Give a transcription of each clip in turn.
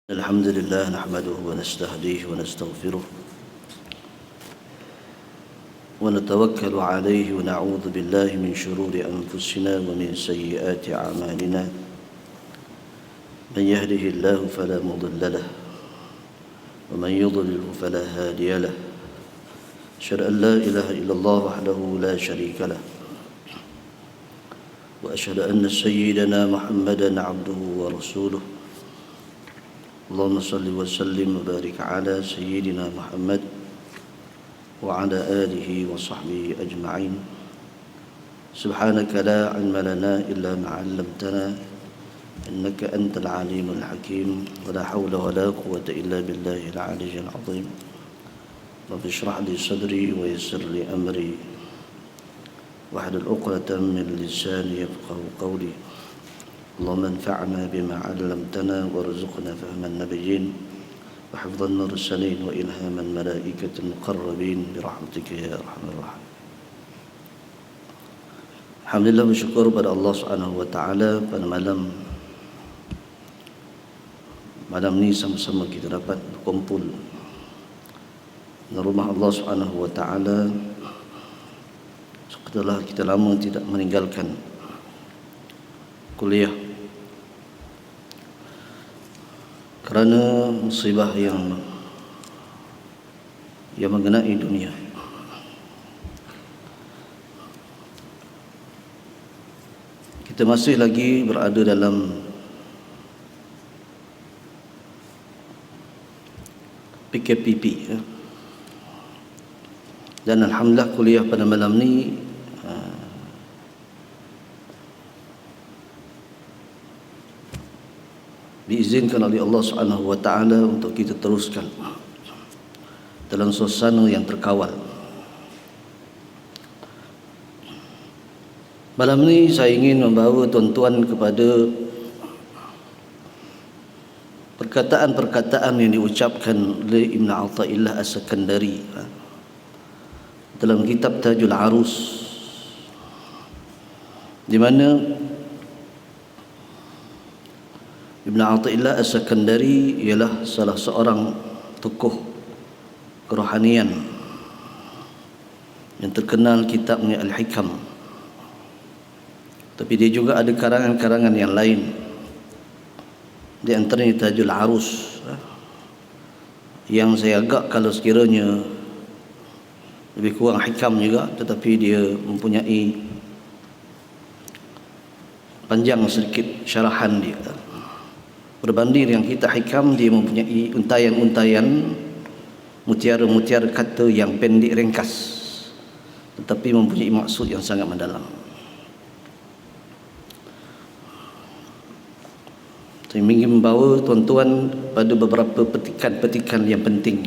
الحمد لله نحمده ونستهديه ونستغفره ونتوكل عليه ونعوذ بالله من شرور أنفسنا ومن سيئات أعمالنا. من يهده الله فلا مضل له ومن يضلل فلا هادي له. أشهد أن لا إله إلا الله وحده لا شريك له وأشهد أن سيدنا محمدا عبده ورسوله. اللهم صل وسلم وبارك على سيدنا محمد وعلى آله وصحبه أجمعين. سبحانك لا علم لنا إلا ما علمتنا إنك أنت العليم الحكيم. ولا حول ولا قوة إلا بالله العلي العظيم. رب اشرح لي صدري ويسر لي أمري واحلل عقدة من لساني يفقهوا قولي. اللهم انفعنا بما علمتنا وارزقنا فهم النبيين وحفظ المرسلين وإلهام الملائكة المقربين برحمتك يا أرحم الراحمين. Alhamdulillah, bersyukur pada Allah Subhanahu wa taala pada malam ni sama-sama kita dapat berkumpul di rumah Allah Subhanahu wa taala setelah kita lama tidak meninggalkan kuliah kerana musibah yang mengenai dunia. Kita masih lagi berada dalam PKPP ya. Dan alhamdulillah kuliah pada malam ni diizinkan oleh Allah Subhanahu wa taala untuk kita teruskan dalam suasana yang terkawal. Malam ni saya ingin membawa tuan-tuan kepada perkataan-perkataan yang diucapkan oleh Ibn Athaillah As-Sakandari dalam kitab Tajul Arus, di mana Ibn Athaillah As-Sakandari ialah salah seorang tokoh kerohanian yang terkenal kitabnya Al-Hikam. Tapi dia juga ada karangan-karangan yang lain, di antaranya Tajul Arus, yang saya agak kalau sekiranya lebih kurang hikam juga, tetapi dia mempunyai panjang sedikit syarahan dia. Berbanding yang kita hikam, dia mempunyai untayan-untayan, mutiara-mutiara kata yang pendek ringkas, tetapi mempunyai maksud yang sangat mendalam. Saya ingin membawa tuan-tuan pada beberapa petikan-petikan yang penting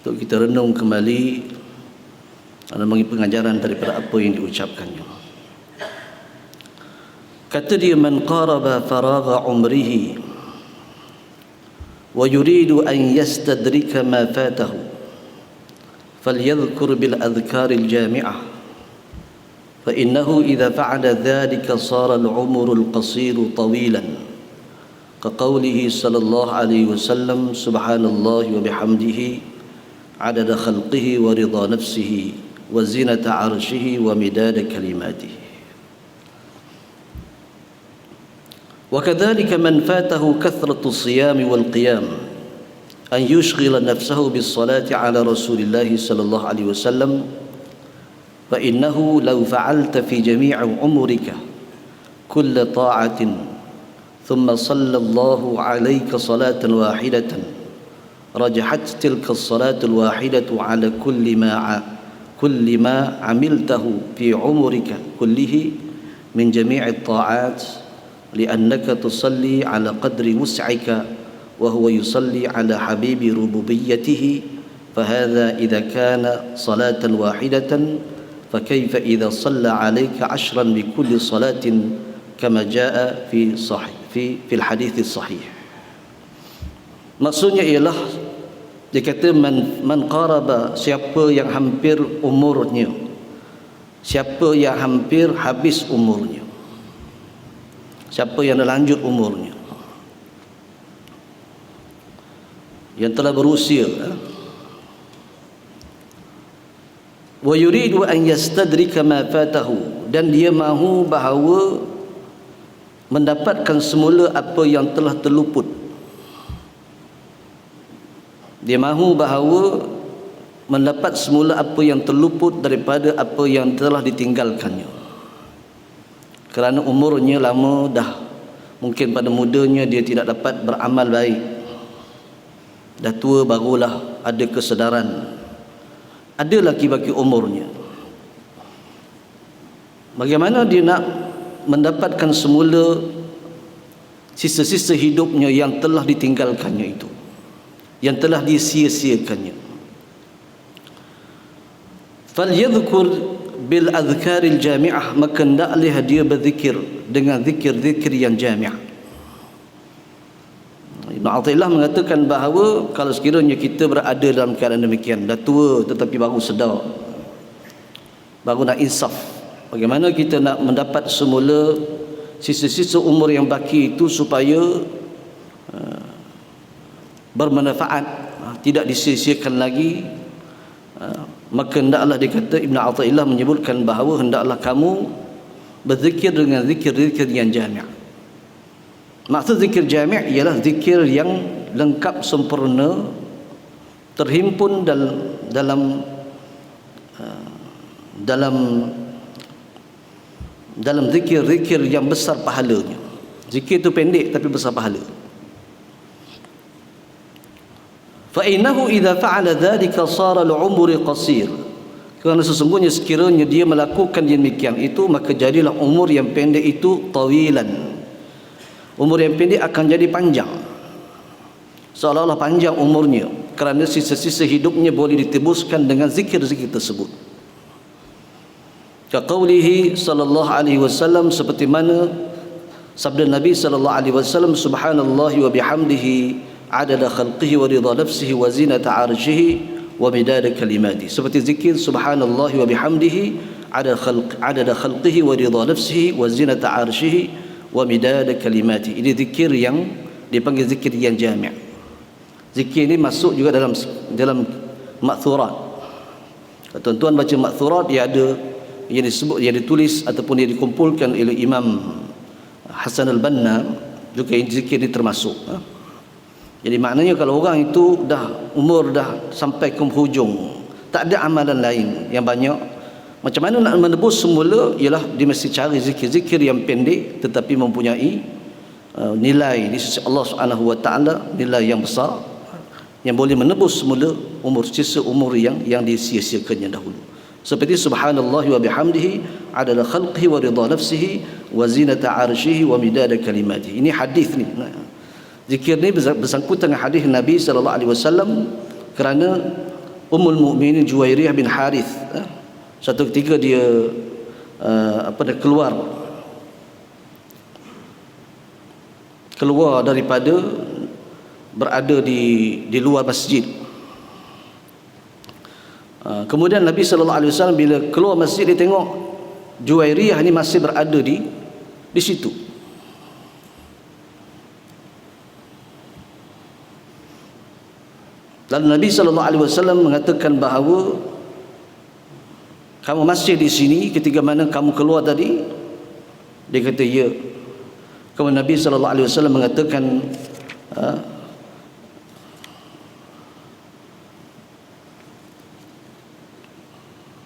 untuk kita renung kembali dalam pengajaran daripada apa yang diucapkannya. Kata dia, man qaraba faragha umrihi wa yuridu an yastadrika ma fatahu falyadhkur bil adhkaril jami'ah fa innahu idha fa'ala dhalika sara al umru al qasir tawilan ka qawlihi sallallahu alaihi wasallam subhanallahi wa bihamdihi adada khalqihi wa ridha nafsihi wa zinata arshihi wa midada kalimatihi. وكذلك من فاته كثرة الصيام والقيام أن يشغل نفسه بالصلاة على رسول الله صلى الله عليه وسلم فإنه لو فعلت في جميع عمرك كل طاعة ثم صلى الله عليك صلاة واحدة رجحت تلك الصلاة الواحدة على كل ما عملته في عمرك كله من جميع الطاعات لأنك تصلي على قدر وسعك وهو يصلي على حبيب ربوبيته فهذا إذا كان صلاة واحدة فكيف إذا صلى عليك 10 بكل صلاة كما جاء في الحديث الصحيح. Maksudnya ialah dia kata man qaraba, siapa yang hampir umurnya, siapa yang hampir habis umurnya, siapa yang dah lanjut umurnya, yang telah berusia, wa yuridu an yastadrika ma fatahu, dan dia mahu bahawa mendapatkan semula apa yang telah terluput. Dia mahu bahawa mendapat semula apa yang terluput daripada apa yang telah ditinggalkannya. Kerana umurnya lama dah, mungkin pada mudanya dia tidak dapat beramal baik, dah tua barulah ada kesedaran, ada lagi bagi umurnya. Bagaimana dia nak mendapatkan semula sisa-sisa hidupnya yang telah ditinggalkannya itu, yang telah disia-siakannya? Falyadhkur bil adhkaril jami'ah, maka hendaklah dia berzikir dengan zikir-zikir yang jami'. Ibn Athaillah mengatakan bahawa kalau sekiranya kita berada dalam keadaan demikian, dah tua tetapi baru sedar, baru nak insaf, bagaimana kita nak mendapat semula sisa-sisa umur yang baki itu supaya bermanfaat, tidak disia-siakan lagi. Maka hendaklah, dia kata, Ibn Athaillah menyebutkan bahawa hendaklah kamu berzikir dengan zikir-zikir yang jami'. Maksud zikir jami' ialah zikir yang lengkap, sempurna, terhimpun dalam zikir-zikir yang besar pahalanya. Zikir itu pendek tapi besar pahala. فَإِنَّهُ إِذَا فَعَلَ ذَلِكَ صَارَ الْعُمُرِ قَصِيرٌ, kerana sesungguhnya sekiranya dia melakukan demikian itu, maka jadilah umur yang pendek itu tawilan. Umur yang pendek akan jadi panjang, seolah-olah panjang umurnya, kerana sisa-sisa hidupnya boleh ditebuskan dengan zikir-zikir tersebut. Kaqaulihi sallallahu alaihi wasallam, seperti mana sabda Nabi sallallahu alaihi wasallam, subhanallahi wa bihamdihi adada khalqihi wa ridha nafsihi wa zinata arshihi wa midada kalimati. Seperti zikir subhanallahi wa bihamdihi adada khalqihi wa ridha nafsihi wa zinata arshihi wa midada kalimati. Ini zikir yang dipanggil zikir yang jami'. Zikir ini masuk juga dalam ma'thurat. Tuan-tuan baca ma'thurat, dia ada yang disebut, yang ditulis ataupun yang dikumpulkan oleh Imam Hasan al-Banna, juga zikir ini termasuk. Jadi maknanya kalau orang itu dah umur dah sampai ke hujung, tak ada amalan lain yang banyak, macam mana nak menebus semula? Ialah dia mesti cari zikir-zikir yang pendek tetapi mempunyai nilai di sisi Allah Subhanahu wa taala, nilai yang besar, yang boleh menebus semula sisa umur yang disia-siakannya dahulu. Seperti subhanallah wa bihamdihi adada khalqihi wa ridha nafsihi wa zinata arshihi wa midada kalimatihi. Ini hadis ni. Zikir ni bersangkutan dengan hadis Nabi sallallahu alaihi wasallam, kerana Ummul Mukminin Juwairiyah bin Harith, satu ketika dia dia keluar daripada berada di luar masjid. Kemudian Nabi sallallahu alaihi wasallam bila keluar masjid, dia tengok Juwairiyah ni masih berada di situ. Lalu Nabi sallallahu alaihi wasallam mengatakan bahawa kamu masih di sini ketika mana kamu keluar tadi? Dia kata ya. Kemudian Nabi sallallahu alaihi wasallam mengatakan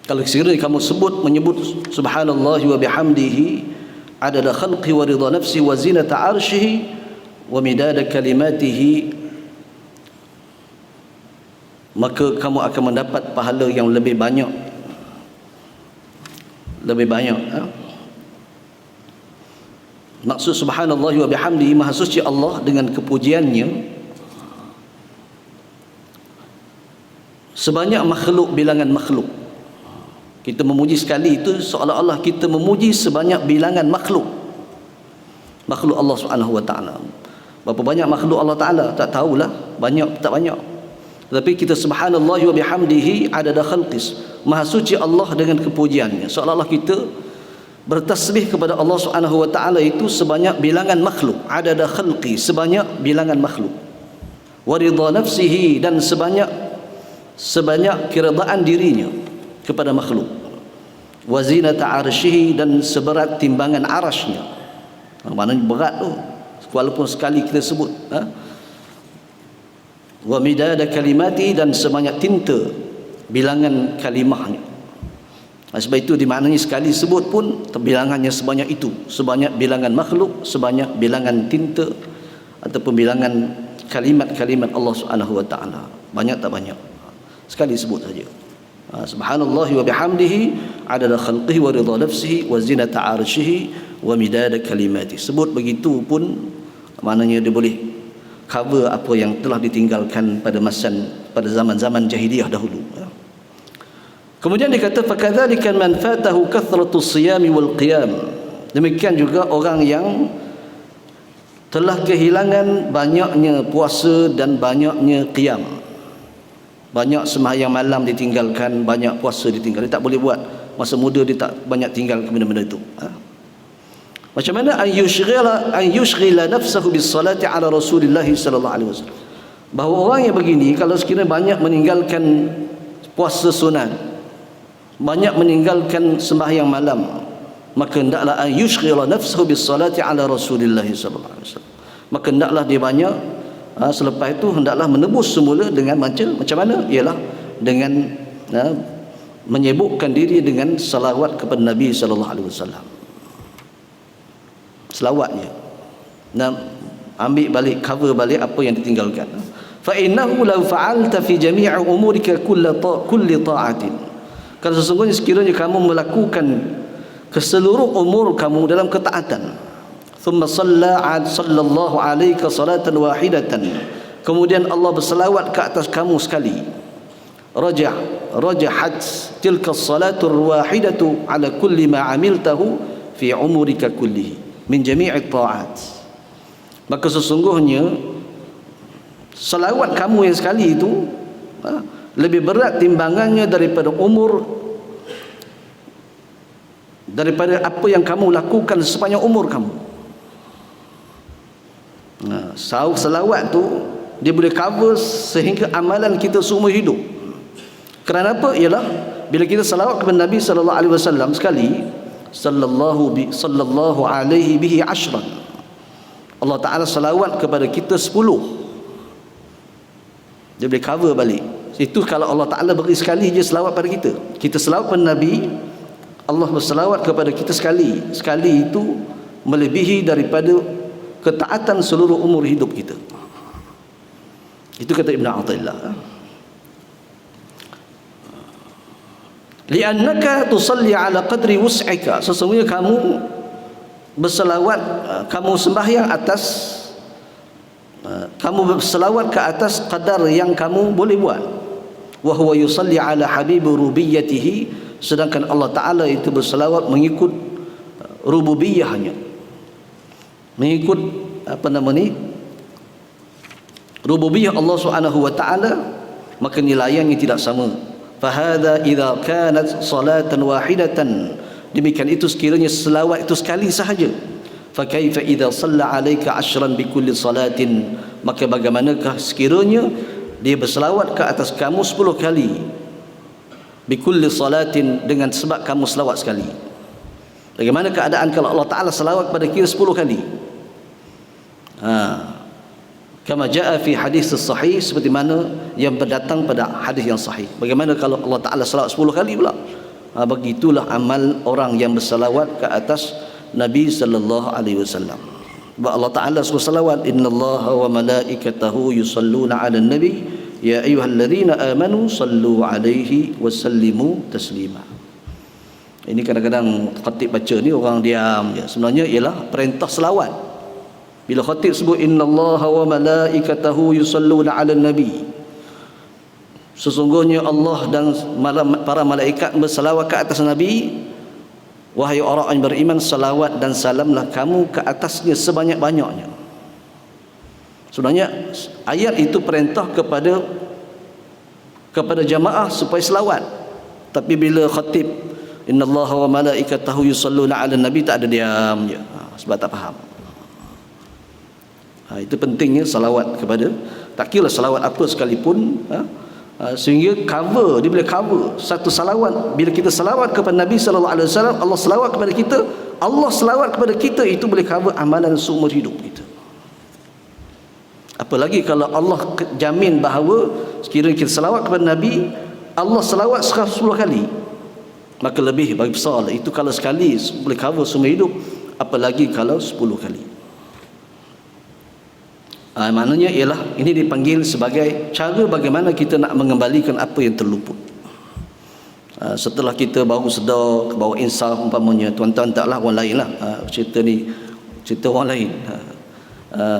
kalau sekiranya kamu menyebut subhanallah wa bihamdihi adada khalqi wa ridha nafsi wa zinata arshihi wa midada kalimatihi, maka kamu akan mendapat pahala yang lebih banyak. Maksud subhanallah wa bihamdihi, maha suci Allah dengan kepujiannya, sebanyak makhluk, bilangan makhluk. Kita memuji sekali itu seolah-olah kita memuji sebanyak bilangan makhluk Allah Subhanahu wa taala. Berapa banyak makhluk Allah taala tak tahulah, banyak tak banyak. Tetapi kita subhanallah wa bihamdihi adada khalqis, maha suci Allah dengan kepujiannya, seolah-olah kita bertasbih kepada Allah Subhanahu wa taala itu sebanyak bilangan makhluk, adada khalqi, sebanyak bilangan makhluk. wa ridha nafsihi, dan sebanyak keredaan dirinya kepada makhluk, wa zinata arsyihi, dan seberat timbangan arasnya. Maknanya berat tu walaupun sekali kita sebut. Wa midada kalimati, dan sebanyak tinta bilangan kalimahnya. Sebab itu dimaknai sekali sebut pun bilangannya sebanyak itu, sebanyak bilangan makhluk, sebanyak bilangan tinta ataupun bilangan kalimat-kalimat Allah Subhanahu wa taala. Banyak tak banyak, sekali sebut saja. Subhanallah wa bihamdihi adada khalqihi wa ridha nafsihi wa zinata arsyihi wa midada kalimati. Sebut begitu pun maknanya dia boleh cover apa yang telah ditinggalkan pada zaman-zaman jahiliyah dahulu. Kemudian dikata fakadzalika man fatahu kathratu siyami wal qiyam. Demikian juga orang yang telah kehilangan banyaknya puasa dan banyaknya qiyam. Banyak sembahyang malam ditinggalkan, banyak puasa ditinggalkan. Dia tak boleh buat. Masa muda dia tak banyak tinggal benda-benda itu. Macam mana an yushghila nafsahu bis salati ala Rasulillah sallallahu alaihi wasallam. Bahawa orang yang begini kalau sekiranya banyak meninggalkan puasa sunat, banyak meninggalkan sembahyang malam, maka hendaklah an yushghila nafsahu bis salati ala Rasulillah sallallahu alaihi wasallam. Maka hendaklah dia banyak selepas itu hendaklah menebus semula dengan macam mana? Ialah dengan menyibukkan diri dengan salawat kepada Nabi sallallahu alaihi wasallam. Selawatnya, dan ambil balik, cover balik apa yang ditinggalkan. Fa innahu law fa'alta fi jami'i umurika kulli ta'atin, kalau sesungguhnya sekiranya kamu melakukan keseluruh umur kamu dalam ketaatan, thumma sallallahu alaika salatan wahidatan, kemudian Allah berselawat ke atas kamu sekali, rajahat tilka salatu wahidatu ala kulli ma amiltahu fi umurika kullihi min jami'i ta'at, maka sesungguhnya selawat kamu yang sekali itu lebih berat timbangannya daripada apa yang kamu lakukan sepanjang umur kamu. Selawat tu dia boleh cover sehingga amalan kita seumur hidup. Kerana apa? Ialah bila kita selawat kepada Nabi sallallahu alaihi wasallam sekali, sallallahu alaihi bihi ashran, Allah Ta'ala salawat kepada kita 10, dia boleh cover balik. Itu kalau Allah Ta'ala beri sekali je selawat pada kita. Kita selawat pada Nabi, Allah berselawat kepada kita sekali. Sekali itu melebihi daripada ketaatan seluruh umur hidup kita. Itu kata Ibn Athaillah. Li'annaka tusalli ala qadri wus'ika, sesungguhnya kamu berselawat, kamu sembahyang atas, kamu berselawat ke atas qadar yang kamu boleh buat. Wa huwa yusalli ala habibi rububiyyatihi, sedangkan Allah Ta'ala itu berselawat mengikut rububiyahnya, mengikut rububiyah Allah Subhanahu wa Ta'ala, maka nilainya tidak sama. Fahadha idza kanat salatan wahidatan, demikian itu sekiranya selawat itu sekali sahaja. Fa kaifa idza shalla alayka 'ashran bi kulli salatin, maka bagaimanakah sekiranya dia berselawat ke atas kamu 10 kali, bi kulli salatin, dengan sebab kamu selawat sekali. Bagaimana keadaan kalau Allah Ta'ala selawat pada kita 10 kali? Kama jaa fi hadis sahih, seperti mana yang berdatang pada hadis yang sahih. Bagaimana kalau Allah Ta'ala salawat 10 kali pula? Begitulah amal orang yang bersalawat ke atas Nabi sallallahu alaihi wasallam. Allah Ta'ala suruh salawat, innallaha wa malaikatahu yusalluna 'alan nabi ya ayyuhalladzina amanu sallu 'alaihi wa sallimu taslima. Ini kadang-kadang khatib baca ni orang diam je. Sebenarnya ialah perintah selawat. Bila khatib sebut innallaha wa malaikatahu yusalluna 'alan nabi, sesungguhnya Allah dan para malaikat berselawat ke atas Nabi, wahai orang yang beriman, salawat dan salamlah kamu ke atasnya sebanyak-banyaknya. Sebenarnya ayat itu perintah kepada jamaah supaya selawat, tapi bila khatib innallaha wa malaikatahu yusalluna 'alan nabi, tak ada diam je, sebab tak faham. Itu pentingnya salawat Tak kira salawat apa sekalipun, sehingga cover, dia boleh cover satu salawat. Bila kita salawat kepada Nabi sallallahu alaihi wasallam, Allah salawat kepada kita, Allah salawat kepada kita, itu boleh cover amalan seumur hidup kita. Apalagi kalau Allah jamin bahawa sekiranya kita salawat kepada Nabi, Allah salawat 10 kali, maka lebih bagi besar lah. Itu kalau sekali boleh cover seumur hidup, apalagi kalau 10 kali. Maknanya ialah ini dipanggil sebagai cara bagaimana kita nak mengembalikan apa yang terluput. Setelah kita baru sedar, baru insaf umpamanya, tuan-tuan taklah orang lain lah, cerita ni cerita orang lain,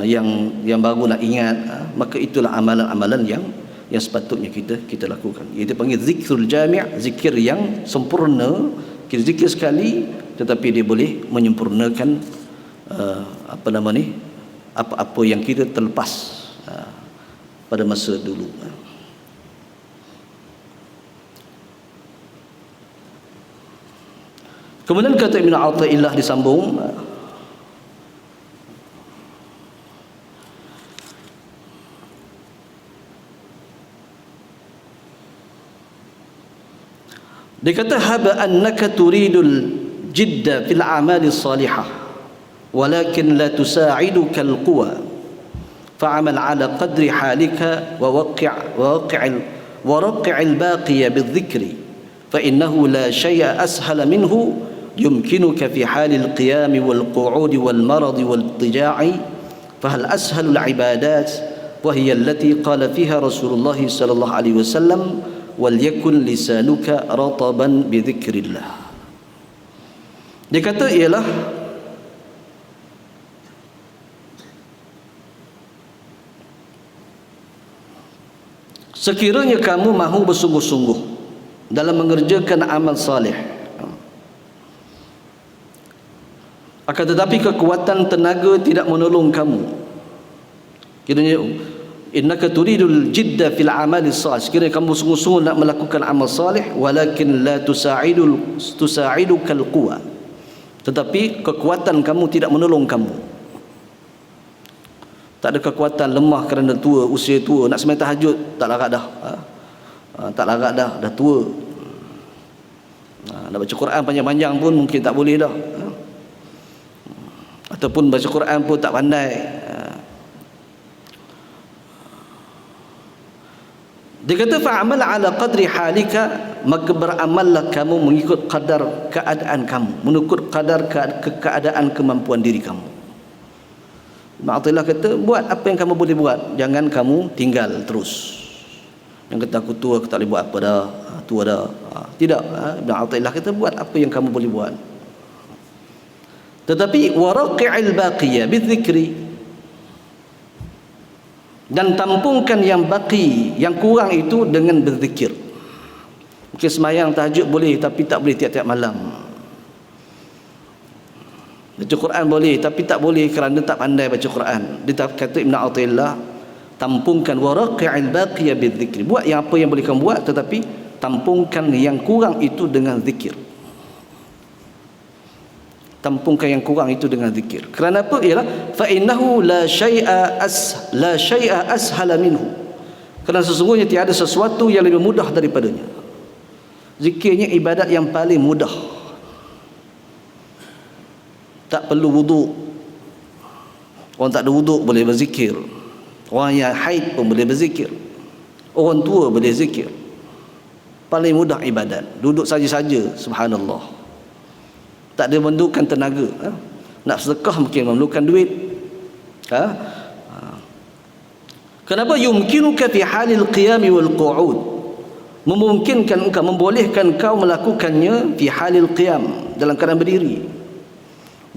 yang baru nak ingat, maka itulah amalan-amalan yang sepatutnya kita lakukan. Itu dipanggil zikrul jami', zikir yang sempurna. Kita zikir sekali tetapi dia boleh menyempurnakan apa-apa yang kita terlepas pada masa dulu. Kemudian kata Ibn Athaillah disambung, dia kata haba annaka turidul jidda fil a'mali salihah walakin la tusa'iduka al-quwa fa'amal ala qadri halika wa waqi' al-baqiya bil-dhikri fa innahu la shay'a ashala minhu yumkinuka fi hal al-qiyam wal-qu'ud wal-marad wal-idtija'i fa hal ashalu al-ibadat wa hiya allati qala fiha Rasulullah sallallahu alaihi wasallam walyakun lisanuka rataban bidzikrillah. Dia kata ialah sekiranya kamu mahu bersungguh-sungguh dalam mengerjakan amal salih, akan tetapi kekuatan tenaga tidak menolong kamu, kiranya innaka turidul jidda fil amali salih, sekiranya kamu sungguh-sungguh nak melakukan amal salih, walakin la tusa'idukal quwa, tetapi kekuatan kamu tidak menolong kamu. Tak ada kekuatan, lemah kerana tua, usia tua, nak sembahyang tahajud tak larat dah, tak larat dah tua. Nak baca Quran panjang-panjang pun mungkin tak boleh dah, ataupun baca Quran pun tak pandai. Dia kata fa'amal ala qadri halika, maka beramallah kamu mengikut kadar keadaan kamu, mengikut kadar keadaan kemampuan diri kamu. Ma'atillah kata buat apa yang kamu boleh buat, jangan kamu tinggal terus. Yang kata aku tua, aku tak boleh buat apa dah, tua dah. Tidak, Ma'atillah kata buat apa yang kamu boleh buat, tetapi waraqi'il baqiyah bidzikri, dan tampungkan yang baki, yang kurang itu dengan berzikir. Mungkin sembahyang tahajud boleh tapi tak boleh tiap-tiap malam. Baca Quran boleh tapi tak boleh kerana tak pandai baca Quran. Dia kata Ibn Athaillah, tampungkan waraqi'il baqiyah bidzikri, buat yang apa yang boleh kamu buat, tetapi tampungkan yang kurang itu dengan zikir. Tampungkan yang kurang itu dengan zikir. Kerana apa? Ialah fa innahu la syai'a ashala minhu, kerana sesungguhnya tiada sesuatu yang lebih mudah daripadanya. Zikirnya ibadat yang paling mudah. Tak perlu wuduk. Orang tak ada wuduk boleh berzikir. Orang yang haid pun boleh berzikir. Orang tua boleh zikir. Paling mudah ibadat. Duduk saja-saja, subhanallah. Tak ada memerlukan tenaga. Nak sedekah mungkin memerlukan duit. Kenapa? Yumkinuka fi halil qiyam wal qu'ud, memungkinkan engkau, membolehkan kau melakukannya fi halil qiyam, dalam keadaan berdiri,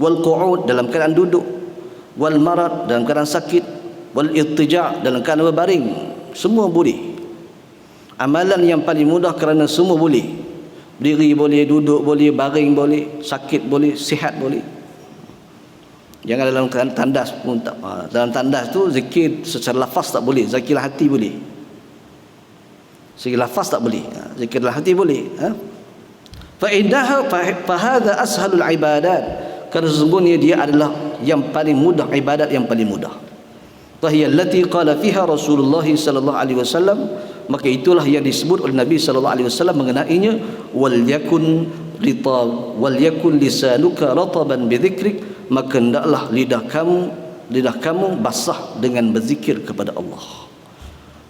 wal qu'ud, dalam keadaan duduk, wal marad, dalam keadaan sakit, wal ittija', dalam keadaan berbaring. Semua boleh. Amalan yang paling mudah kerana semua boleh. Berdiri boleh, duduk boleh, baring boleh, sakit boleh, sihat boleh. Jangan dalam tandas pun tak. Dalam tandas tu zikir secara lafaz tak boleh, zikir hati boleh. Zikir lafaz tak boleh, zikir hati boleh. Fa indaha fa hadha ashalul ibadat, kerana sesungguhnya dia adalah yang paling mudah, ibadat yang paling mudah. Fahiyya allati qala fiha Rasulullah sallallahu alaihi wasallam, maka itulah yang disebut oleh Nabi sallallahu alaihi wasallam mengenainya, wal yakun lisanuka rataban bidzikrik, maka hendaklah lidah kamu basah dengan berzikir kepada Allah.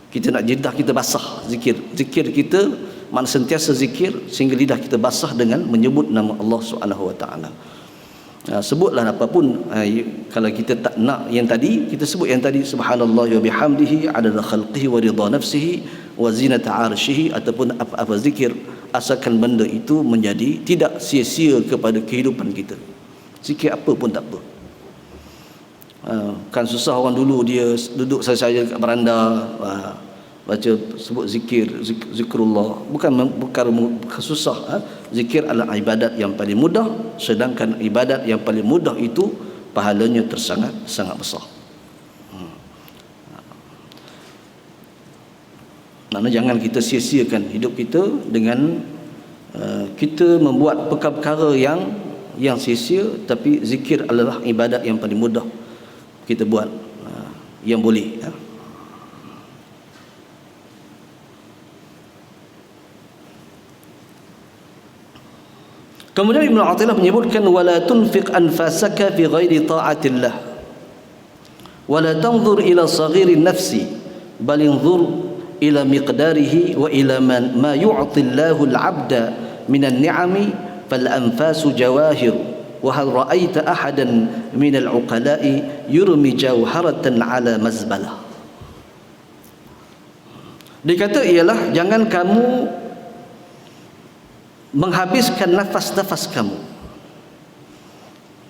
Kita nak lidah kita basah zikir kita, mana sentiasa zikir sehingga lidah kita basah dengan menyebut nama Allah Subhanahu wa taala. Sebutlah apapun, kalau kita tak nak yang tadi, kita sebut yang tadi, subhanallah wa bihamdihi adada khalqihi wa ridha nafsihi wa zinata arsyihi, ataupun apa-apa zikir, asalkan benda itu menjadi tidak sia-sia kepada kehidupan kita. Zikir apa pun tak apa. Kan susah orang dulu dia duduk saja kat beranda, baca sebut zikrullah, bukan susah. Zikir adalah ibadat yang paling mudah, sedangkan ibadat yang paling mudah itu pahalanya sangat besar. Maknanya jangan kita sia-siakan hidup kita dengan kita membuat perkara-perkara yang sia-sia, tapi zikir adalah ibadat yang paling mudah kita buat, yang boleh. Kemudian Ibnu Athaillah menyebutkan, wala tunfiq anfasaka fi ghairi ta'atillah wala tanzur ila saghiri nafsi bal inzur ila miqdarihi wa ila ma yu'ti Allahu al-'abda min an-ni'ami fal anfasu jawahir wa hal ra'aita ahadan min al-'uqala'i yurmi jawharatan 'ala mazbalah. Dikata ialah jangan kamu menghabiskan nafas-nafas kamu.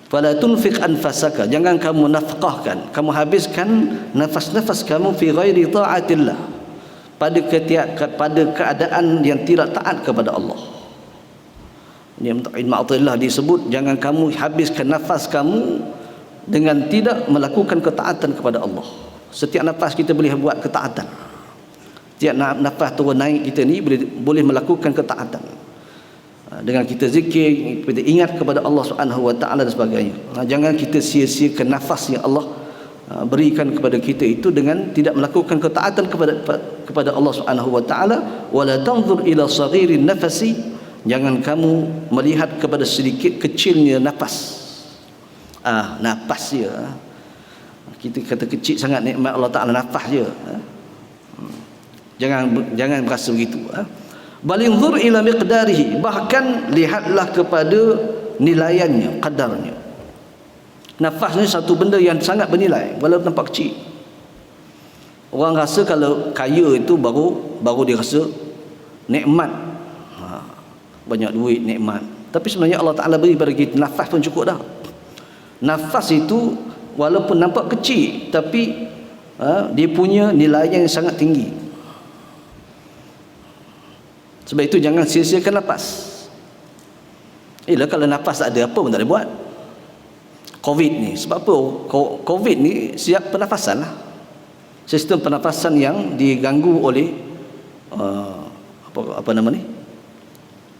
Fala tunfiq anfasaka, jangan kamu nafkahkan, kamu habiskan nafas-nafas kamu fi ghairi ta'atillah, pada keadaan yang tidak taat kepada Allah. Ibnu Athaillah disebut jangan kamu habiskan nafas kamu dengan tidak melakukan ketaatan kepada Allah. Setiap nafas kita boleh buat ketaatan. Setiap nafas turun naik kita ni boleh melakukan ketaatan. Dengan kita zikir, kita ingat kepada Allah Subhanahu wa taala dan sebagainya. Jangan kita sia-siakan nafas yang Allah berikan kepada kita itu dengan tidak melakukan ketaatan kepada Allah Subhanahu wa taala. Wala tanzur ila saghirin nafasi, jangan kamu melihat kepada sedikit kecilnya nafas. Nafas dia. Kita kata kecil sangat nikmat Allah taala, nafas dia. Jangan berasa begitu. Balinzur ila miqdarihi, bahkan lihatlah kepada nilaiannya, kadarnya. Nafas ni satu benda yang sangat bernilai walaupun nampak kecil. Orang rasa kalau kaya itu baru dia rasa nikmat, banyak duit, nikmat. Tapi sebenarnya Allah Taala beri pada kita nafas pun cukup dah. Nafas itu walaupun nampak kecil, tapi dia punya nilainya yang sangat tinggi. Sebab itu jangan sia-siakan nafas. Kalau nafas tak ada, apa pun tak boleh buat. Covid ni, sebab apa? Covid ni siap pernafasan lah. Sistem pernafasan yang diganggu oleh apa nama ni?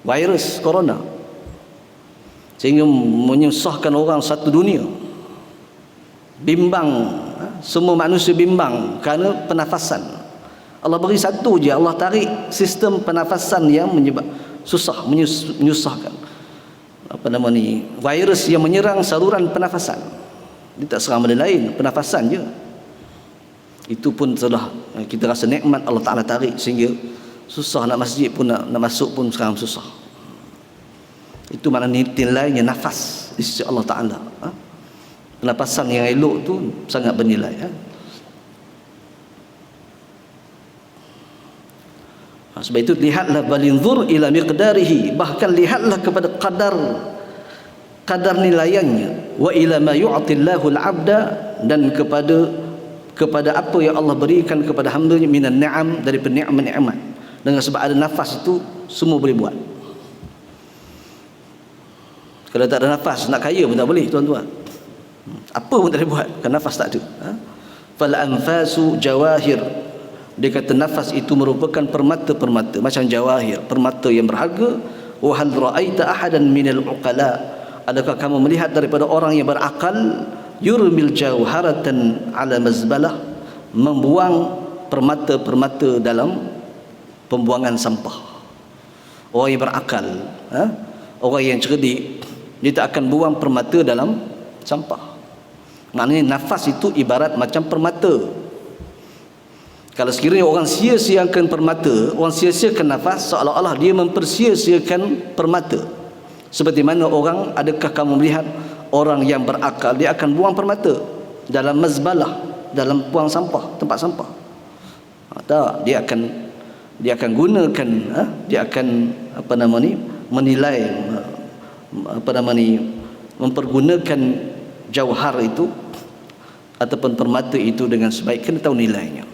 Virus corona. Sehingga menyusahkan orang satu dunia. Bimbang, semua manusia bimbang kerana pernafasan. Allah beri satu je, Allah tarik sistem pernafasan yang menyusahkan. Apa nama ni? Virus yang menyerang saluran pernafasan. Dia tak serang benda lain, pernafasan je. Itu pun telah kita rasa nikmat Allah Taala tarik sehingga susah nak masjid pun nak masuk pun sekarang susah. Itu maknanya nilainya nafas di sisi Allah Taala. Pernafasan yang elok tu sangat bernilai. Sebab itu lihatlah, balinzur ila miqdarihi, bahkan lihatlah kepada kadar nilaiannya, wa ila ma yu'tillahu al-'abda, dan kepada apa yang Allah berikan kepada hamba-Nya minan ni'am, dari nikmat-nikmat. Dengan sebab ada nafas itu semua boleh buat. Kalau tak ada nafas nak kaya pun tak boleh, tuan-tuan. Apa pun tak boleh buat kerana nafas tak ada. Fal anfasu jawahir, dia kata nafas itu merupakan permata-permata, macam jawahir, permata yang berharga. Wa hal ra'aita ahadan minal uqala, adakah kamu melihat daripada orang yang berakal, yurmil jawharatan ala mazbalah, membuang permata-permata dalam pembuangan sampah. Orang yang berakal, orang yang cerdik, dia tak akan buang permata dalam sampah. Maknanya nafas itu ibarat macam permata. Kalau sekiranya orang sia-siakan permata, orang sia-siakan nafas, seolah-olah dia mempersia-siakan permata. Seperti mana orang, adakah kamu melihat orang yang berakal, dia akan buang permata dalam mazbalah, dalam buang sampah, tempat sampah? Tak, dia akan gunakan, dia akan menilai, mempergunakan jauhar itu ataupun permata itu dengan sebaik, kena tahu nilainya.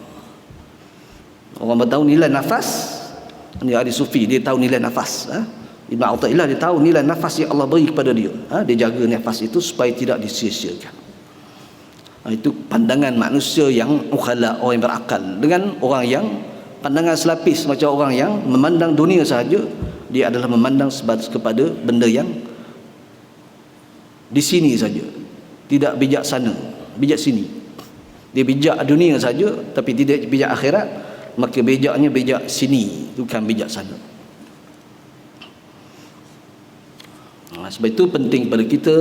Orang tahu nilai nafas, ni ahli sufi, dia tahu nilai nafas. Ibn Athaillah dia tahu nilai nafas yang Allah beri kepada dia. Dia jaga nafas itu supaya tidak disia-siakan. Itu pandangan manusia yang ukhala, orang yang berakal, dengan orang yang pandangan selapis macam orang yang memandang dunia sahaja. Dia adalah memandang sebatas kepada benda yang di sini saja, tidak bijaksana, bijak sini. Dia bijak dunia saja tapi tidak bijak akhirat, maka bijaknya bijak sini, bukan bijaksana. Sebab itu penting pada kita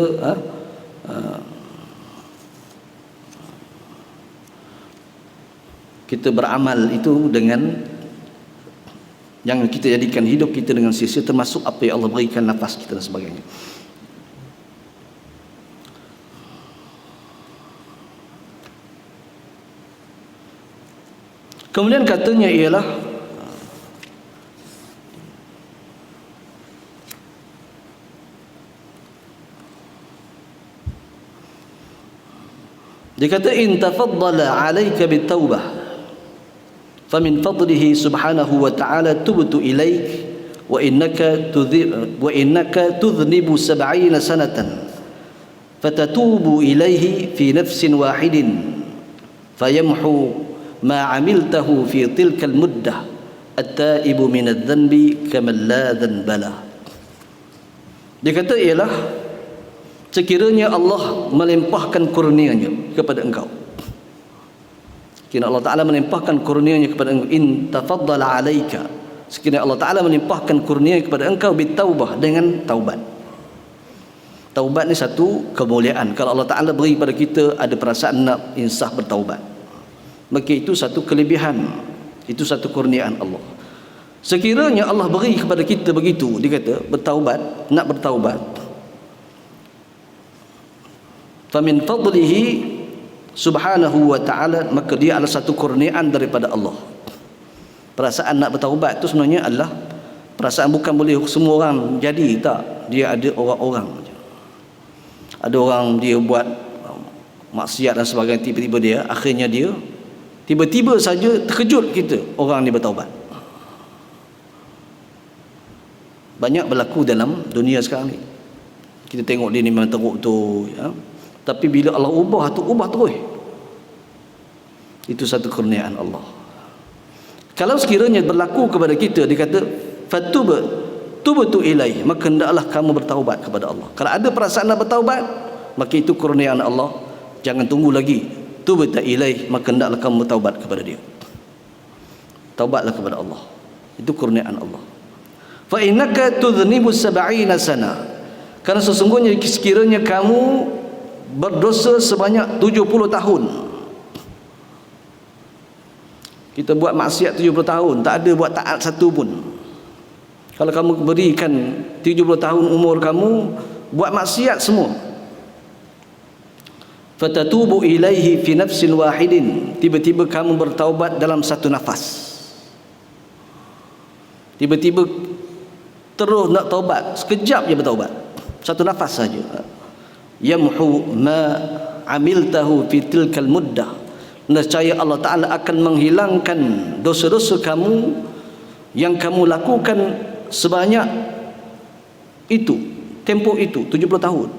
kita beramal itu dengan yang kita jadikan hidup kita dengan sia-sia, termasuk apa yang Allah berikan, nafas kita dan sebagainya. Kemudian katanya ialah dia kata in tafaddala alayka bitawbah famin fadlihi subhanahu wa ta'ala tubtu ilaik wa innaka tudhnibu 70 sanatan fatatubu ilaihi fi nafsin wahidin fayamhu ma 'amiltahu fi tilka al-muddah at-taibu min adh-dhanbi kaman la dhanbala. Dia kata ialah sekiranya Allah melimpahkan kurnianya kepada engkau, sekiranya Allah Ta'ala melimpahkan kurnianya kepada engkau, in tafaddala alaika, sekiranya Allah Ta'ala melimpahkan kurnianya kepada engkau bitawbah, dengan taubat. Taubat ni satu kemuliaan. Kalau Allah Ta'ala beri pada kita ada perasaan nak insaf bertaubat, maka itu satu kelebihan, itu satu kurniaan Allah. Sekiranya Allah beri kepada kita begitu, dia kata bertaubat, nak bertaubat, famin fadlihi subhanahu wa ta'ala, maka dia adalah satu kurniaan daripada Allah. Perasaan nak bertaubat itu sebenarnya adalah perasaan, bukan boleh semua orang jadi, tak. Dia ada orang-orang, ada orang dia buat maksiat dan sebagainya, tiba-tiba dia, akhirnya dia tiba-tiba saja terkejut kita, orang ni bertaubat. Banyak berlaku dalam dunia sekarang ni. Kita tengok dia ni memang teruk tu, ya. Tapi bila Allah ubah tu, ubah terus. Itu satu kurniaan Allah. Kalau sekiranya berlaku kepada kita, dia kata tubtu ilaih, maka hendaklah kamu bertaubat kepada Allah. Kalau ada perasaan nak bertaubat, maka itu kurniaan Allah. Jangan tunggu lagi. Tubta ilaih, maka hendaklah kamu bertaubat kepada dia. Taubatlah kepada Allah. Itu kurniaan Allah. Fa innaka tudhnibu 70 sana. Karena sesungguhnya sekiranya kamu berdosa sebanyak 70 tahun. Kita buat maksiat 70 tahun, tak ada buat taat satu pun. Kalau kamu berikan 70 tahun umur kamu buat maksiat semua, fatatubu ilaihi fi nafsin wahidin, tiba-tiba kamu bertaubat dalam satu nafas. Tiba-tiba terus nak taubat, sekejap je bertaubat, satu nafas saja. Yamhu ma amiltahu fi tilkal muddah, nescaya Allah Ta'ala akan menghilangkan dosa-dosa kamu yang kamu lakukan sebanyak itu, tempoh itu 70 tahun.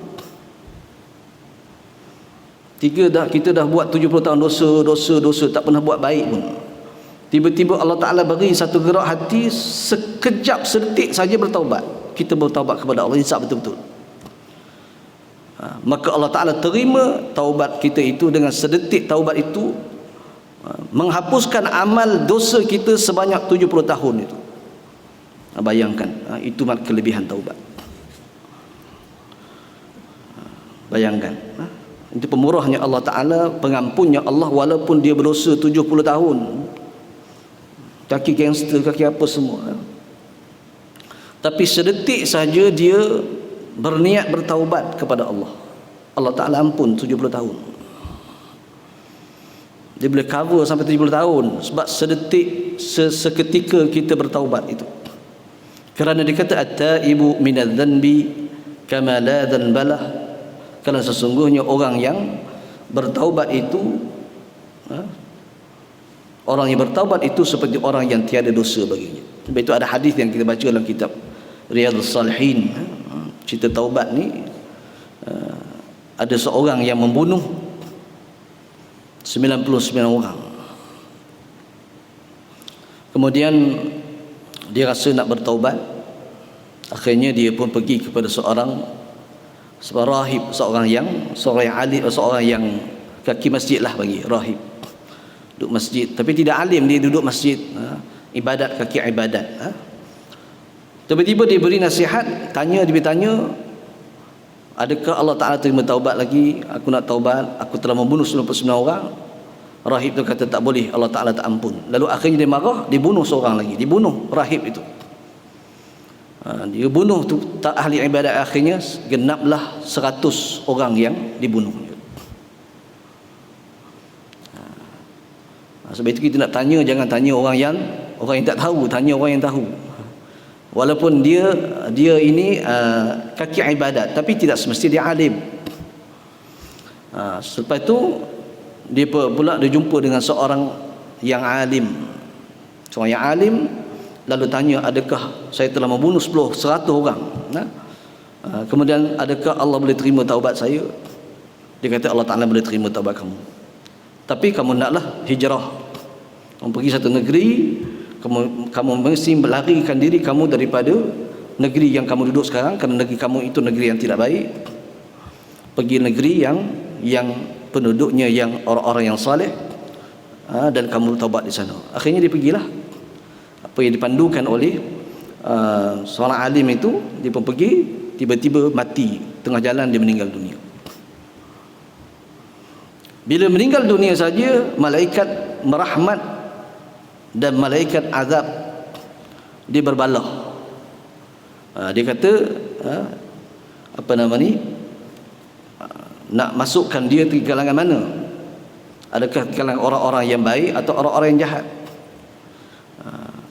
Kita dah buat 70 tahun dosa, tak pernah buat baik pun. Tiba-tiba Allah Ta'ala beri satu gerak hati, sekejap, sedetik saja bertaubat. Kita bertaubat kepada Allah, insaf betul-betul. Maka Allah Ta'ala terima taubat kita itu. Dengan sedetik taubat itu, menghapuskan amal dosa kita sebanyak 70 tahun itu. Bayangkan, itu kelebihan taubat. Bayangkan, itu pemurahnya Allah Ta'ala, pengampunnya Allah, walaupun dia berdosa 70 tahun, kaki gangster, kaki apa semua, tapi sedetik saja dia berniat bertaubat kepada Allah, Allah Ta'ala ampun 70 tahun. Dia boleh cover sampai 70 tahun sebab sedetik, seketika kita bertaubat itu. Kerana dia kata at-taibu minadz dzanbi kama la dzanbalah, kerana sesungguhnya orang yang bertaubat itu, orang yang bertaubat itu seperti orang yang tiada dosa baginya. Sebab itu ada hadis yang kita baca dalam kitab Riyadhus Salihin, cerita taubat ni, ada seorang yang membunuh 99 orang. Kemudian dia rasa nak bertaubat, akhirnya dia pun pergi kepada seorang rahib, seorang yang alim, seorang yang kaki masjid lah bagi rahib, duduk masjid tapi tidak alim, dia duduk masjid, ibadat, kaki ibadat. Tiba-tiba dia beri nasihat, dia bertanya, adakah Allah Ta'ala terima taubat lagi? Aku nak taubat, aku telah membunuh 99 orang. Rahib tu kata tak boleh, Allah Ta'ala tak ampun. Lalu akhirnya dia marah, dia bunuh seorang lagi, dia bunuh rahib itu. Dia bunuh tu tak ahli ibadat, akhirnya genaplah 100 orang yang dibunuh. Sebab itu kita nak tanya, jangan tanya orang yang tak tahu, tanya orang yang tahu. Walaupun dia ini kaki ibadat, tapi tidak semestinya dia alim. Selepas itu dia pula dia jumpa dengan seorang yang alim, seorang yang alim, lalu tanya, adakah saya telah membunuh 100 orang? Kemudian adakah Allah boleh terima taubat saya? Dia kata Allah Ta'ala boleh terima taubat kamu, tapi kamu naklah hijrah, kamu pergi satu negeri, kamu mesti melarikan diri kamu daripada negeri yang kamu duduk sekarang, kerana negeri kamu itu negeri yang tidak baik. Pergi negeri yang penduduknya yang orang-orang yang saleh, dan kamu taubat di sana. Akhirnya dia pergilah, apa yang dipandukan oleh seorang alim itu, dia pun pergi, tiba-tiba mati tengah jalan, dia meninggal dunia. Bila meninggal dunia saja, malaikat merahmat dan malaikat azab dia berbalah. Dia kata nak masukkan dia ke kalangan mana? Adakah kalangan orang-orang yang baik atau orang-orang yang jahat?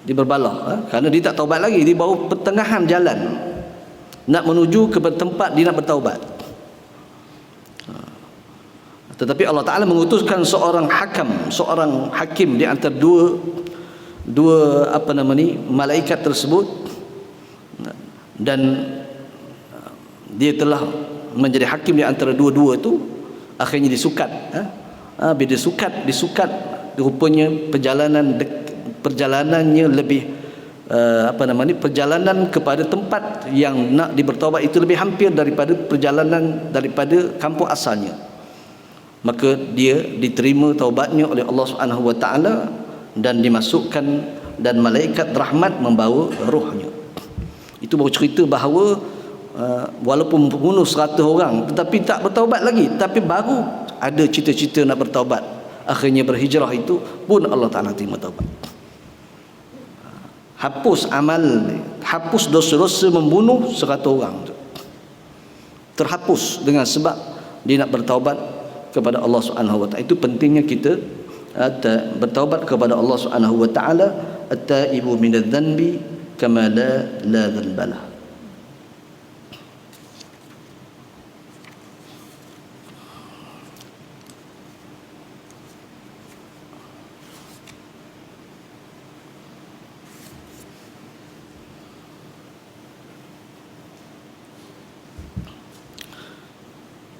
Dia berbalah, kerana dia tak taubat lagi, dia baru pertengahan jalan nak menuju ke tempat dia nak bertaubat. Tetapi Allah Ta'ala mengutuskan seorang hakim di antara dua malaikat tersebut, dan dia telah menjadi hakim di antara dua-dua itu. Akhirnya disukat. Bila disukat, rupanya perjalanannya lebih perjalanan kepada tempat yang nak dibertaubat itu lebih hampir daripada perjalanan daripada kampung asalnya. Maka dia diterima taubatnya oleh Allah Subhanahu wa Ta'ala dan dimasukkan, dan malaikat rahmat membawa rohnya. Itu baru cerita bahawa walaupun membunuh 100 orang tetapi tak bertaubat lagi, tapi baru ada cita-cita nak bertaubat, akhirnya berhijrah, itu pun Allah Ta'ala terima taubat. Hapus amal, hapus dosa-dosa membunuh 100 orang tu, terhapus dengan sebab dia nak bertaubat kepada Allah Subhanahu wa Ta'ala. Itu pentingnya kita bertaubat kepada Allah Subhanahu wa Ta'ala. At-taibu minadz dzanbi kama la dzanbalah.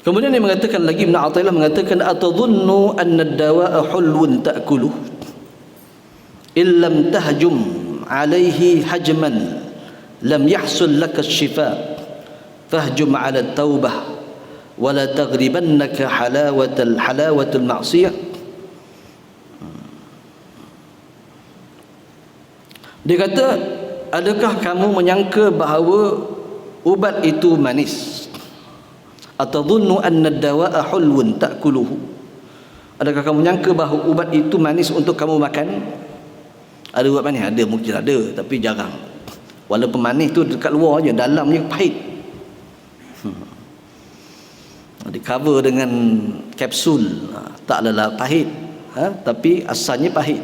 Kemudian dia mengatakan lagi, Ibn Athaillah mengatakan, atadhunnu anna ad-dawa'a hulwun ta'kuluh illam tahjum alaihi hajman lam yahsul laka asy-shifa fahjum 'ala at-taubah wa la taghribannaka halawatul ma'siyah. Dia kata, adakah kamu menyangka bahawa ubat itu manis? Atadhunnu anna ad-dawa'a hulwun ta'kuluhu? Adakah kamu menyangka bahawa ubat itu manis untuk kamu makan? Ada ubat manis? Ada, mungkin ada, tapi jarang. Walaupun manis tu dekat luar je, dalamnya pahit. Di cover dengan kapsul, tak adalah pahit, tapi asalnya pahit.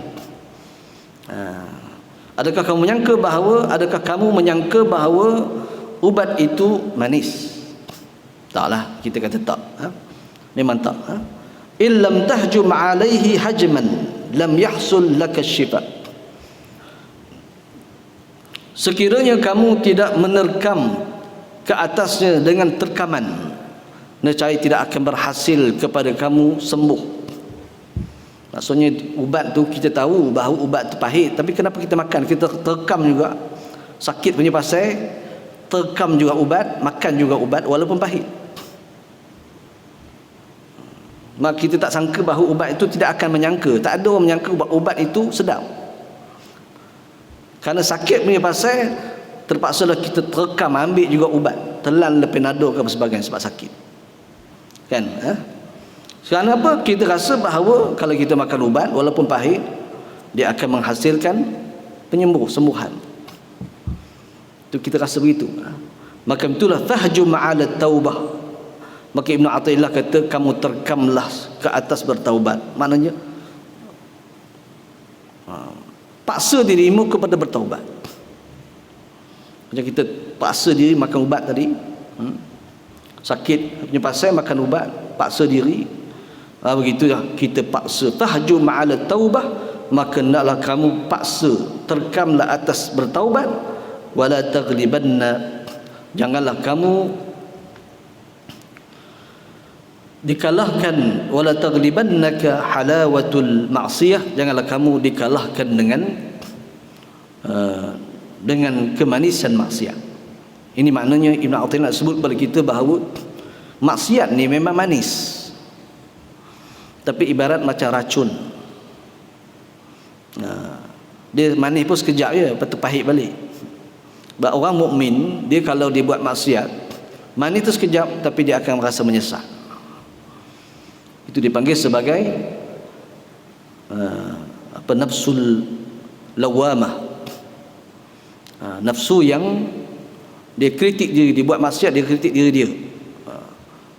Adakah kamu menyangka bahawa ubat itu manis? Taklah, kita kata tak. Memang tak. Illam tahjum alaihi hajman lam yahsul laka syifa. Sekiranya kamu tidak menerkam ke atasnya dengan terkaman, nescaya tidak akan berhasil kepada kamu sembuh. Maksudnya ubat tu kita tahu bahawa ubat tu pahit, tapi kenapa kita makan? Kita terkam juga. Sakit punya pasal terkam juga ubat, makan juga ubat walaupun pahit. Maka kita tak sangka bahawa ubat itu, tidak akan menyangka. Tak ada orang menyangka ubat itu sedap. Kerana sakit punya pasal, terpaksalah kita terkam ambil juga ubat, telan Penado ke sebagainya sebab sakit. Kan? Kerana apa? Kita rasa bahawa kalau kita makan ubat walaupun pahit, dia akan menghasilkan sembuhan. Itu kita rasa begitu. Maka itulah tahjum 'ala taubah. Maka Ibn Athaillah kata, kamu terkamlah ke atas bertaubat. Maknanya paksa dirimu kepada bertaubat. Macam kita paksa diri makan ubat tadi, sakit punya pasal makan ubat, paksa diri. Begitulah kita paksa. Tahjum 'ala taubah, maka hendaklah kamu paksa, terkamlah atas bertaubat. Wala taghlibanna, janganlah kamu dikalahkan, wala taghlibannaka halawatul ma'siyah, janganlah kamu dikalahkan dengan kemanisan maksiat. Ini maknanya Ibn Athaillah sebut kepada kita bahawa maksiat ni memang manis, tapi ibarat macam racun. Dia manis pun sekejap je, lepas tu pahit balik. Sebab orang mukmin, dia kalau dia buat maksiat, manis tu sekejap, tapi dia akan merasa menyesal. Itu dipanggil sebagai nafsul lawamah. Nafsu yang dia kritik diri, dia buat maksiat, dia kritik diri dia.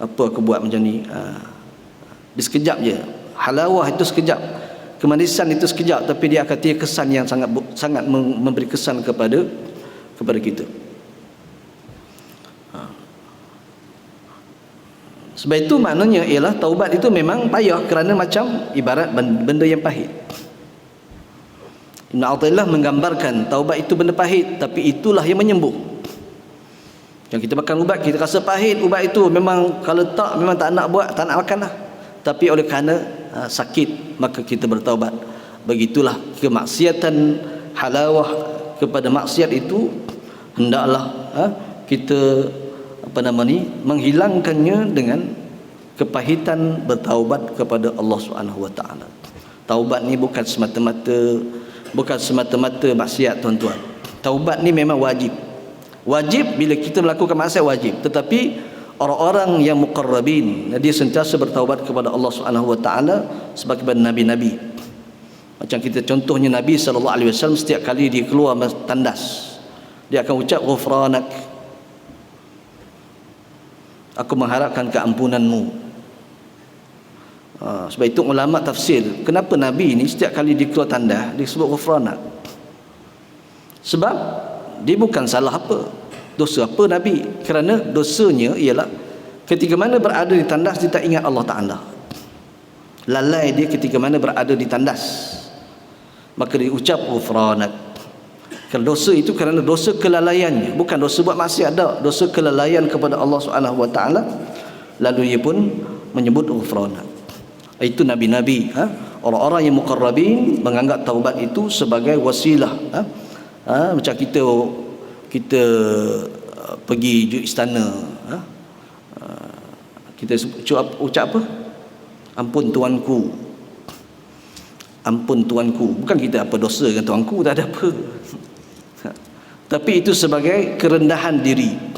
Apa aku buat macam ni? Dia sekejap je. Halawah itu sekejap, kemanisan itu sekejap, tapi dia akan tiada kesan yang sangat memberi kesan kepada kita. Sebab itu maknanya ialah taubat itu memang payah, kerana macam ibarat benda yang pahit. Ibn Athaillah menggambarkan taubat itu benda pahit, tapi itulah yang menyembuh. Yang kita makan ubat, kita rasa pahit ubat itu, memang kalau tak, memang tak nak buat, tak nak makan lah. Tapi oleh kerana sakit, maka kita bertaubat. Begitulah kemaksiatan, halawah kepada maksiat itu, hendaklah kita menghilangkannya dengan kepahitan bertaubat kepada Allah Subhanahu wa taala. Taubat ni bukan semata-mata maksiat, tuan-tuan. Taubat ni memang wajib. Wajib bila kita melakukan maksiat, wajib. Tetapi orang-orang yang muqarrabin, dia sentiasa bertaubat kepada Allah Subhanahu wa taala sebagaimana nabi-nabi. Macam kita contohnya Nabi sallallahu alaihi wasallam, setiap kali dia keluar tandas, dia akan ucap ghufranak, aku mengharapkan keampunanmu. Sebab itu ulama tafsir, kenapa Nabi ni setiap kali dia keluar tandas dia sebut ghufranak? Sebab dia bukan salah apa, dosa apa Nabi, kerana dosanya ialah ketika mana berada di tandas dia tak ingat Allah Ta'ala. Lalai dia ketika mana berada di tandas, maka dia ucap ghufranak. Kerana dosa itu kerana dosa kelalaiannya, bukan dosa buat maksiat, dah dosa kelalaian kepada Allah Subhanahu wa taala, lalu dia pun menyebut ghufranak. Itu nabi-nabi, orang-orang yang muqarrabin menganggap taubat itu sebagai wasilah. Macam kita pergi istana, kita ucap apa? Ampun tuanku, bukan kita apa dosa dengan tuanku, tak ada apa. tapi itu sebagai kerendahan diri.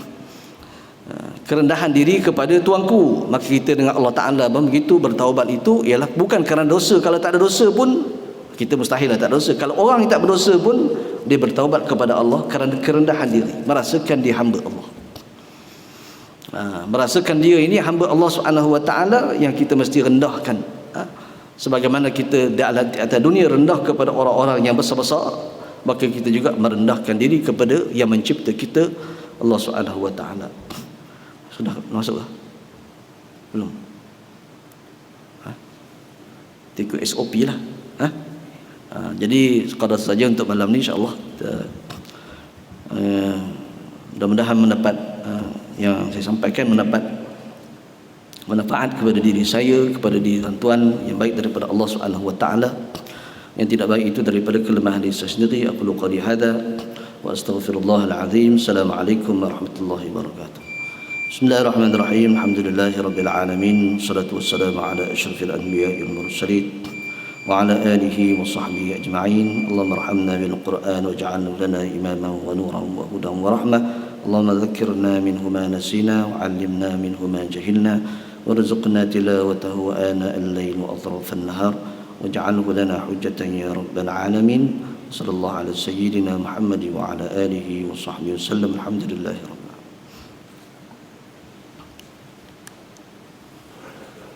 Kerendahan diri kepada tuanku. Maka kita dengan Allah Ta'ala begitu bertaubat itu ialah bukan kerana dosa. Kalau tak ada dosa pun kita mustahil tak ada dosa. Kalau orang yang tak berdosa pun dia bertaubat kepada Allah kerana kerendahan diri, merasakan dia hamba Allah. Merasakan dia ini hamba Allah Subhanahu Wa Ta'ala yang kita mesti rendahkan. Sebagaimana kita di atas dunia rendah kepada orang-orang yang besar-besar, maka kita juga merendahkan diri kepada yang mencipta kita, Allah Subhanahu Wa Ta'ala. Sudah masuk lah? Belum? Ikut SOP lah. Jadi sekadar saja untuk malam ni, insyaAllah mudah-mudahan mendapat yang saya sampaikan mendapat manfaat kepada diri saya, kepada diri tuan-tuan, yang baik daripada Allah Subhanahu Wa Ta'ala, yang tidak baik itu daripada kelemahan diri saya sendiri. Aku qali hadza wa astaghfirullahal azim. Assalamualaikum warahmatullahi wabarakatuh. Bismillahirrahmanirrahim. Alhamdulillahirabbil alamin. Wassalatu wassalamu ala asyrafil anbiya'i wal mursalin wa ala alihi wa sahbihi ajma'in. Allahumma arhamna bil Qur'an waj'alhu lana imaman wa nuran wa hudan wa rahmah. Allahumma dhakkirna minhu ma nasina wa 'allimna minhu ma jahilna warzuqna tilawatahu ana al-lail wa atraf an-nahar waj'alhu lana hujjatan ya rabbal alamin. Sallallahu ala sayyidina Muhammad wa ala alihi wa sahbihi wasallam. Alhamdulillah.